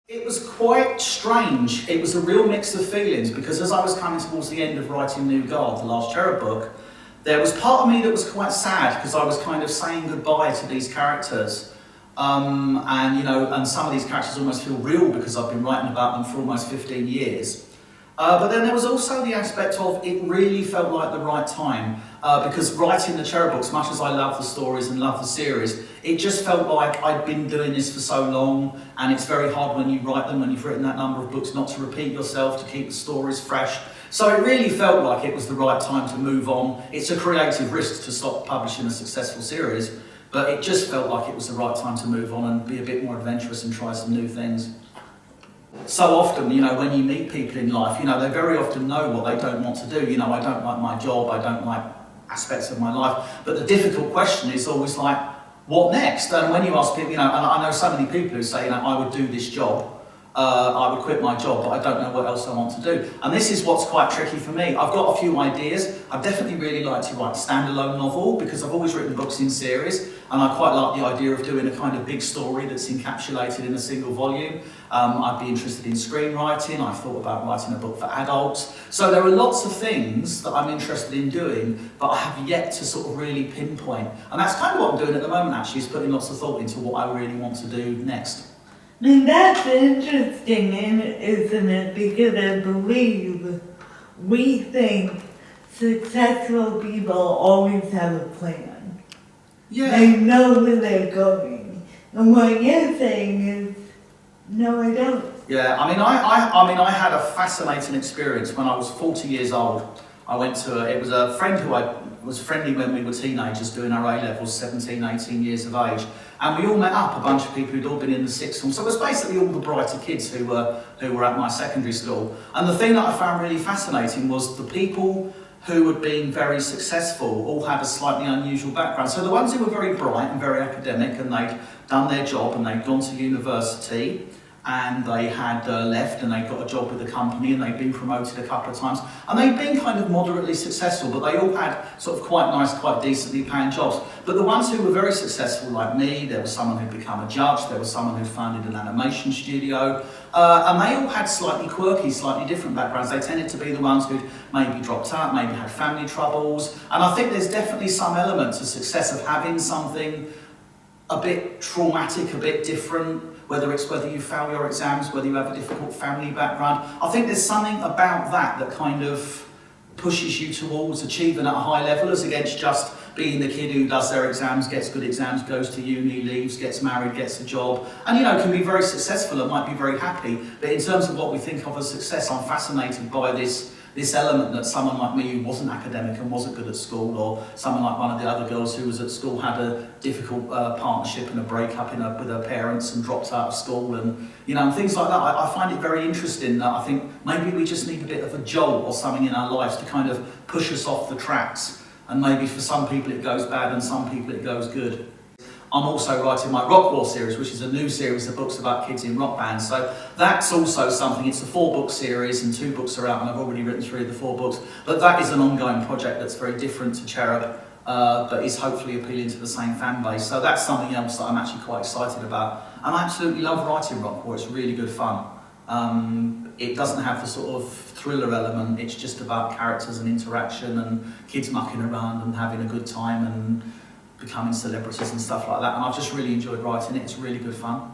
It was quite strange. It was a real mix of feelings because as I was coming towards the end of writing New God, the last Cherub book, there was part of me that was quite sad because I was kind of saying goodbye to these characters. And some of these characters almost feel real because I've been writing about them for almost 15 years. But then there was also the aspect of it really felt like the right time because writing the Cherub books, much as I love the stories and love the series, it just felt like I'd been doing this for so long, and it's very hard when you write them, when you've written that number of books, not to repeat yourself, to keep the stories fresh. So it really felt like it was the right time to move on. It's a creative risk to stop publishing a successful series, but it just felt like it was the right time to move on and be a bit more adventurous and try some new things. So often, when you meet people in life, they very often know what they don't want to do. I don't like my job, I don't like aspects of my life. But the difficult question is always like, what next? And when you ask people, and I know so many people who say, I would do this job, I would quit my job, but I don't know what else I want to do. And this is what's quite tricky for me. I've got a few ideas. I'd definitely really like to write a standalone novel because I've always written books in series, and I quite like the idea of doing a kind of big story that's encapsulated in a single volume. I'd be interested in screenwriting. I've thought about writing a book for adults. So there are lots of things that I'm interested in doing, but I have yet to sort of really pinpoint. And that's kind of what I'm doing at the moment, actually, is putting lots of thought into what I really want to do next. And that's interesting, isn't it? Because I believe we think successful people always have a plan. Yeah. They know where they're going. And what you're saying is, no, I don't. Yeah, I had a fascinating experience when I was 40 years old. I went to, it was a friend who I was friendly when we were teenagers doing our A-levels, 17, 18 years of age. And we all met up, a bunch of people who'd all been in the sixth form. So it was basically all the brighter kids who were at my secondary school. And the thing that I found really fascinating was the people who had been very successful all had a slightly unusual background. So the ones who were very bright and very academic and they'd done their job and they'd gone to university and they had left and they got a job with the company and they'd been promoted a couple of times and they'd been kind of moderately successful, but they all had sort of quite nice, quite decently paying jobs. But the ones who were very successful, like me, there was someone who'd become a judge, there was someone who'd founded an animation studio, and they all had slightly quirky, slightly different backgrounds. They tended to be the ones who'd maybe dropped out, maybe had family troubles, and I think there's definitely some element to success of having something a bit traumatic, a bit different, whether you fail your exams, whether you have a difficult family background. I think there's something about that kind of pushes you towards achieving at a high level as against just being the kid who does their exams, gets good exams, goes to uni, leaves, gets married, gets a job, and can be very successful and might be very happy. But in terms of what we think of as success, I'm fascinated by this element that someone like me who wasn't academic and wasn't good at school, or someone like one of the other girls who was at school had a difficult partnership and a breakup with her parents and dropped out of school and things like that. I find it very interesting that I think maybe we just need a bit of a jolt or something in our lives to kind of push us off the tracks, and maybe for some people it goes bad and some people it goes good. I'm also writing my Rockwell series, which is a new series of books about kids in rock bands. So that's also something. It's a 4-book series and 2 books are out and I've already written 3 of the 4 books. But that is an ongoing project that's very different to Cherub, but is hopefully appealing to the same fan base. So that's something else that I'm actually quite excited about. And I absolutely love writing Rockwell. It's really good fun. It doesn't have the sort of thriller element. It's just about characters and interaction and kids mucking around and having a good time and becoming celebrities and stuff like that, and I've just really enjoyed writing it. It's really good fun.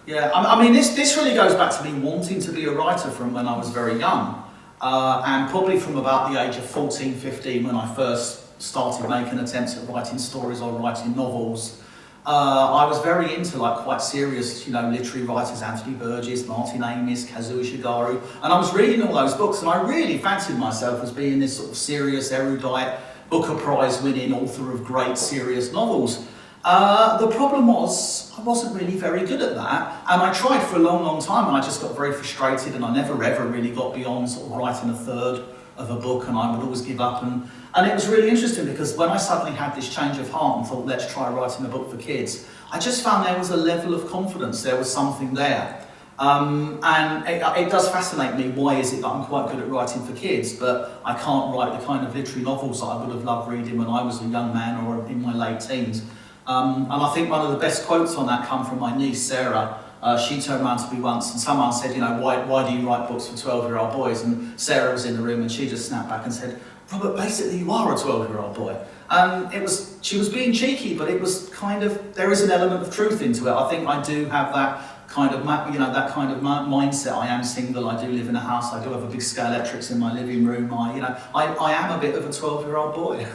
Yeah, this really goes back to me wanting to be a writer from when I was very young, and probably from about the age of 14, 15 when I first started making attempts at writing stories or writing novels. I was very into quite serious, literary writers, Anthony Burgess, Martin Amis, Kazuo Ishiguro, and I was reading all those books and I really fancied myself as being this sort of serious, erudite, Booker Prize winning author of great serious novels. The problem was I wasn't really very good at that, and I tried for a long, long time and I just got very frustrated and I never ever really got beyond sort of writing a third of a book, and I would always give up. And it was really interesting because when I suddenly had this change of heart and thought, let's try writing a book for kids, I just found there was a level of confidence, there was something there. And it does fascinate me, why is it that I'm quite good at writing for kids, but I can't write the kind of literary novels that I would have loved reading when I was a young man or in my late teens. And I think one of the best quotes on that come from my niece, Sarah, She turned around to me once and someone said, you know, why do you write books for 12-year-old boys? And Sarah was in the room and she just snapped back and said, Robert, basically you are a 12-year-old boy. She was being cheeky, but it was kind of, there is an element of truth into it. I think I do have that kind of, mindset. I am single, I do live in a house, I do have a big scale electrics in my living room. I am a bit of a 12-year-old boy.